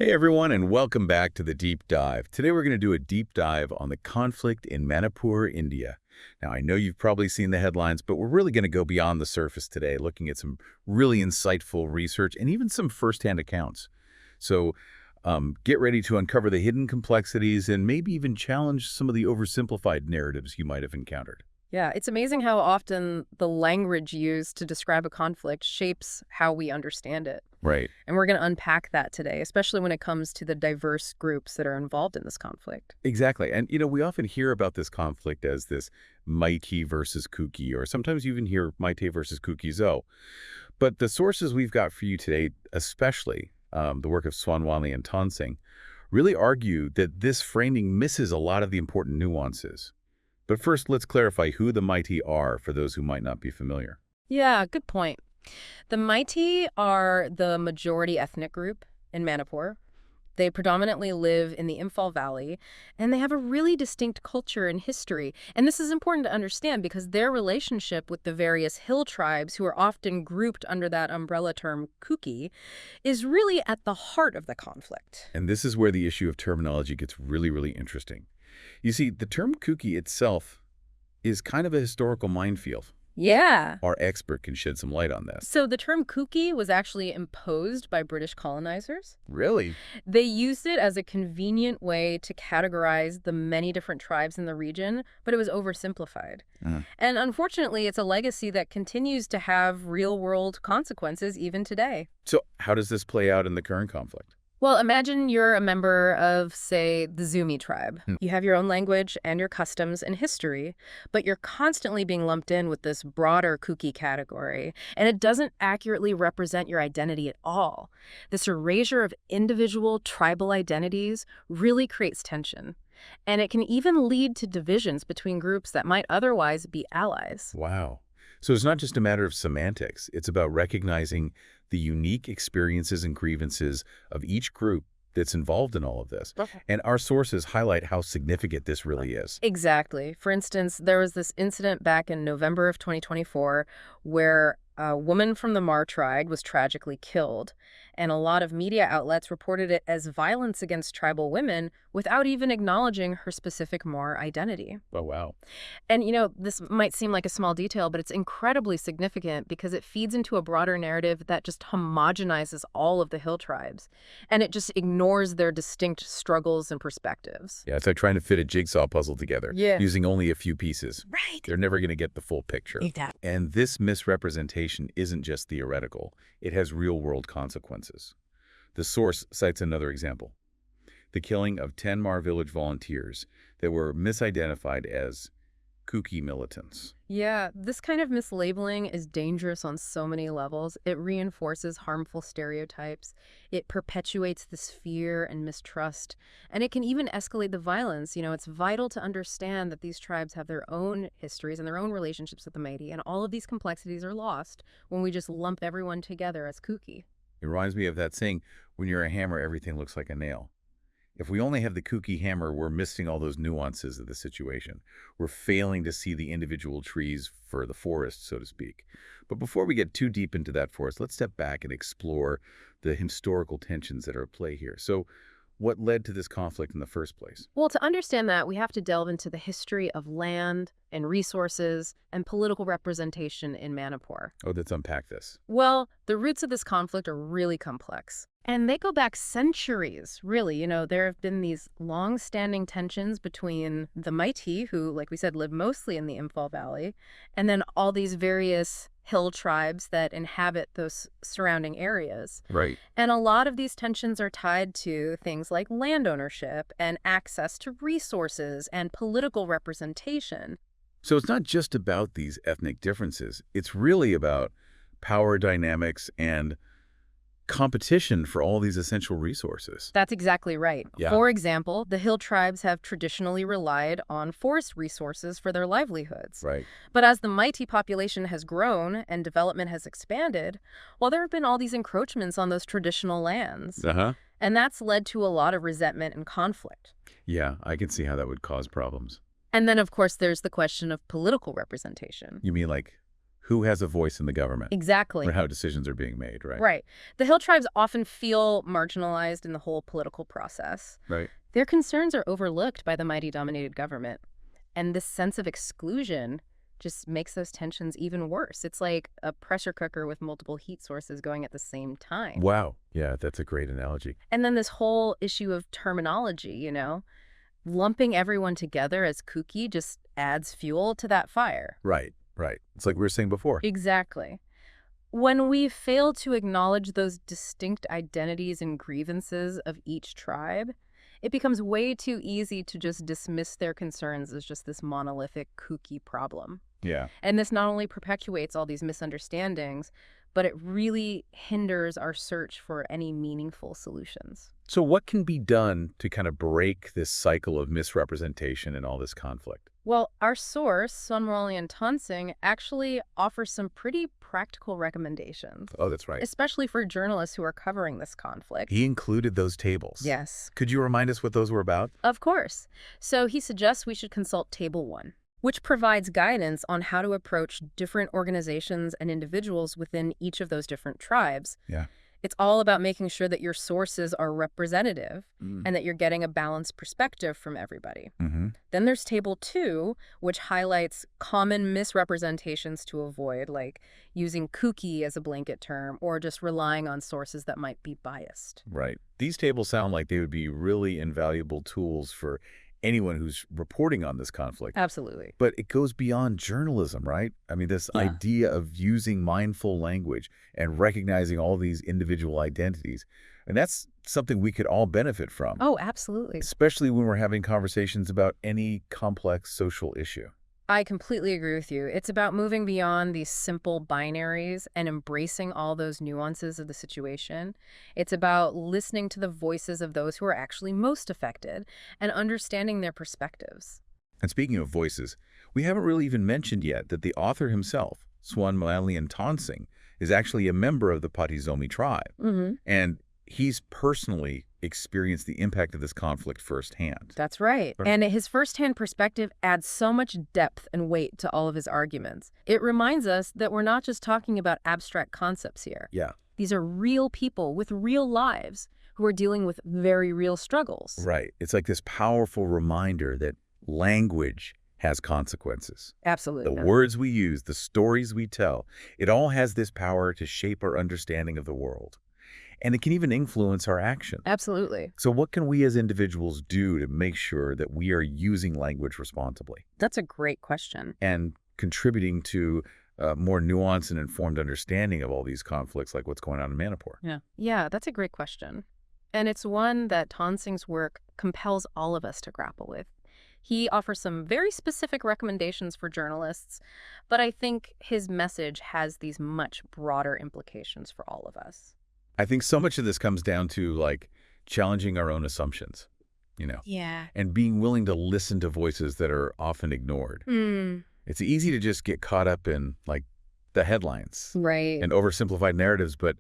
Hey everyone, and welcome back to the Deep Dive. Today we're going to do a deep dive on the conflict in Manipur, India. Now, I know you've probably seen the headlines, but we're really going to go beyond the surface today, looking at some really insightful research and even some firsthand accounts. So get ready to uncover the hidden complexities and maybe even challenge some of the oversimplified narratives you might have encountered. Yeah, it's amazing how often the language used to describe a conflict shapes how we understand it. Right. And we're going to unpack that today, especially when it comes to the diverse groups that are involved in this conflict. Exactly. And, we often hear about this conflict as this Meitei versus Kuki, or sometimes you even hear Meitei versus Kuki-Zo. But the sources we've got for you today, especially the work of Swanwani and Tonsing, really argue that this framing misses a lot of the important nuances. But first, let's clarify who the Meitei are for those who might not be familiar. Yeah, good point. The Meitei are the majority ethnic group in Manipur. They predominantly live in the Imphal Valley, and they have a really distinct culture and history. And this is important to understand because their relationship with the various hill tribes, who are often grouped under that umbrella term Kuki, is really at the heart of the conflict. And this is where the issue of terminology gets really, really interesting. You see, the term Kuki itself is kind of a historical minefield. Yeah. Our expert can shed some light on this. So the term Kuki was actually imposed by British colonizers. Really? They used it as a convenient way to categorize the many different tribes in the region, but it was oversimplified. And unfortunately, it's a legacy that continues to have real-world consequences even today. So how does this play out in the current conflict? Well, imagine you're a member of, say, the Zuni tribe. You have your own language and your customs and history, but you're constantly being lumped in with this broader Kuki category, and it doesn't accurately represent your identity at all. This erasure of individual tribal identities really creates tension, and it can even lead to divisions between groups that might otherwise be allies. Wow. So it's not just a matter of semantics. It's about recognizing the unique experiences and grievances of each group that's involved in all of this. Okay. And our sources highlight how significant this really is. Exactly. For instance, there was this incident back in November of 2024 where a woman from the Mar tribe was tragically killed, and a lot of media outlets reported it as violence against tribal women without even acknowledging her specific Mar identity. Oh, wow. And, this might seem like a small detail, but it's incredibly significant because it feeds into a broader narrative that just homogenizes all of the hill tribes, and it just ignores their distinct struggles and perspectives. Yeah, it's like trying to fit a jigsaw puzzle together using only a few pieces. Right. They're never going to get the full picture. Exactly. And this misrepresentation isn't just theoretical. It has real-world consequences. The source cites another example: the killing of 10 Mar village volunteers that were misidentified as Kuki militants. Yeah, this kind of mislabeling is dangerous on so many levels. It reinforces harmful stereotypes. It perpetuates this fear and mistrust, and it can even escalate the violence. It's vital to understand that these tribes have their own histories and their own relationships with the Meitei, and all of these complexities are lost when we just lump everyone together as Kuki. It reminds me of that saying, when you're a hammer, everything looks like a nail. If we only have the Kuki hammer, we're missing all those nuances of the situation. We're failing to see the individual trees for the forest, so to speak. But before we get too deep into that forest, let's step back and explore the historical tensions that are at play here. So what led to this conflict in the first place? Well, to understand that, we have to delve into the history of land and resources and political representation in Manipur. Oh, let's unpack this. Well, the roots of this conflict are really complex. And they go back centuries, really. There have been these long-standing tensions between the Meitei, who, like we said, live mostly in the Imphal Valley, and then all these various hill tribes that inhabit those surrounding areas. Right. And a lot of these tensions are tied to things like land ownership and access to resources and political representation. So it's not just about these ethnic differences. It's really about power dynamics and competition for all these essential resources. That's exactly right. Yeah. For example, the hill tribes have traditionally relied on forest resources for their livelihoods. Right. But as the Meitei population has grown and development has expanded, well, there have been all these encroachments on those traditional lands. And that's led to a lot of resentment and conflict. Yeah, I can see how that would cause problems. And then, of course, there's the question of political representation. You mean like who has a voice in the government Exactly. or how decisions are being made, right? Right. The hill tribes often feel marginalized in the whole political process. Right. Their concerns are overlooked by the mighty dominated government. And this sense of exclusion just makes those tensions even worse. It's like a pressure cooker with multiple heat sources going at the same time. Wow. Yeah, that's a great analogy. And then this whole issue of terminology, lumping everyone together as kooky just adds fuel to that fire. Right, right. It's like we were saying before. Exactly. When we fail to acknowledge those distinct identities and grievances of each tribe, it becomes way too easy to just dismiss their concerns as just this monolithic, kooky problem. Yeah. And this not only perpetuates all these misunderstandings, but it really hinders our search for any meaningful solutions. So what can be done to kind of break this cycle of misrepresentation and all this conflict? Well, our source, Sunmoralian Tonsing, actually offers some pretty practical recommendations, Oh, that's right. especially for journalists who are covering this conflict. He included those tables. Yes, Could you remind us what those were about? of course. So he suggests we should consult Table 1, which provides guidance on how to approach different organizations and individuals within each of those different tribes. Yeah. It's all about making sure that your sources are representative and that you're getting a balanced perspective from everybody. Mm-hmm. Then there's Table 2, which highlights common misrepresentations to avoid, like using kooky as a blanket term or just relying on sources that might be biased. Right. These tables sound like they would be really invaluable tools for anyone who's reporting on this conflict. Absolutely. But it goes beyond journalism, right? I mean, this idea of using mindful language and recognizing all these individual identities. And that's something we could all benefit from, Oh, absolutely. especially when we're having conversations about any complex social issue. I completely agree with you. It's about moving beyond these simple binaries and embracing all those nuances of the situation. It's about listening to the voices of those who are actually most affected and understanding their perspectives. And speaking of voices, we haven't really even mentioned yet that the author himself, Swanmalian Tonsing, is actually a member of the Patizomi tribe. Mm-hmm. And he's personally experienced the impact of this conflict firsthand. That's right. And his firsthand perspective adds so much depth and weight to all of his arguments. It reminds us that we're not just talking about abstract concepts here. Yeah. These are real people with real lives who are dealing with very real struggles. Right. It's like this powerful reminder that language has consequences. Absolutely. The words we use, the stories we tell, it all has this power to shape our understanding of the world. And it can even influence our actions. Absolutely. So what can we as individuals do to make sure that we are using language responsibly That's a great question. and contributing to more nuanced and informed understanding of all these conflicts, like what's going on in Manipur? Yeah, that's a great question. And it's one that Tonsing's work compels all of us to grapple with. He offers some very specific recommendations for journalists, but I think his message has these much broader implications for all of us. I think so much of this comes down to like challenging our own assumptions, Yeah. and being willing to listen to voices that are often ignored. It's easy to just get caught up in like the headlines Right. and oversimplified narratives, but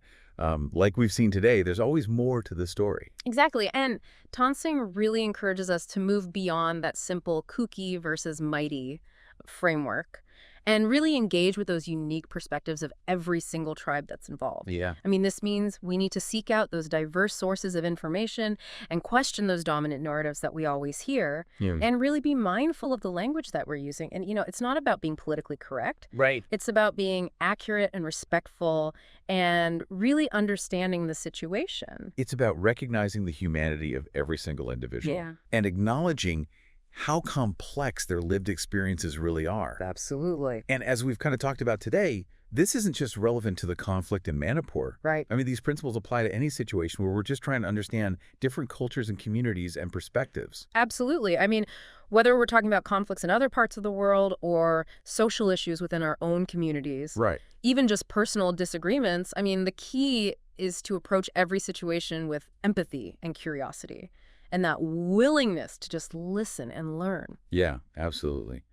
like we've seen today, there's always more to the story. Exactly. And Tonsing really encourages us to move beyond that simple kooky versus mighty framework and really engage with those unique perspectives of every single tribe that's involved. Yeah. I mean, this means we need to seek out those diverse sources of information and question those dominant narratives that we always hear and really be mindful of the language that we're using. And, it's not about being politically correct. Right. It's about being accurate and respectful and really understanding the situation. It's about recognizing the humanity of every single individual Yeah. and acknowledging how complex their lived experiences really are. Absolutely. And as we've kind of talked about today, this isn't just relevant to the conflict in Manipur. Right. I mean, these principles apply to any situation where we're just trying to understand different cultures and communities and perspectives. Absolutely. I mean, whether we're talking about conflicts in other parts of the world or social issues within our own communities, Right. even just personal disagreements, I mean, the key is to approach every situation with empathy and curiosity and that willingness to just listen and learn. Yeah, absolutely.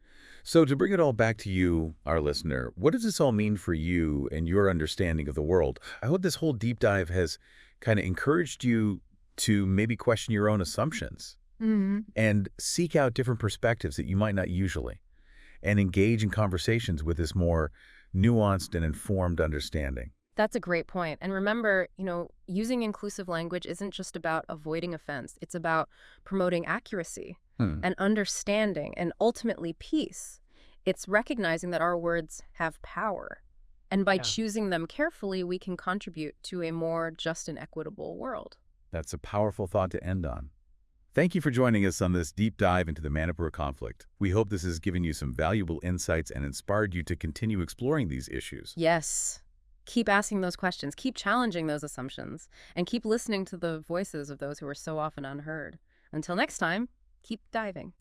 So to bring it all back to you, our listener, what does this all mean for you and your understanding of the world? I hope this whole deep dive has kind of encouraged you to maybe question your own assumptions and seek out different perspectives that you might not usually, and engage in conversations with this more nuanced and informed understanding. That's a great point. And remember, using inclusive language isn't just about avoiding offense. It's about promoting accuracy Hmm. and understanding and ultimately peace. It's recognizing that our words have power. And by Yeah. choosing them carefully, we can contribute to a more just and equitable world. That's a powerful thought to end on. Thank you for joining us on this deep dive into the Manipur conflict. We hope this has given you some valuable insights and inspired you to continue exploring these issues. Yes. Keep asking those questions, keep challenging those assumptions, and keep listening to the voices of those who are so often unheard. Until next time, keep diving.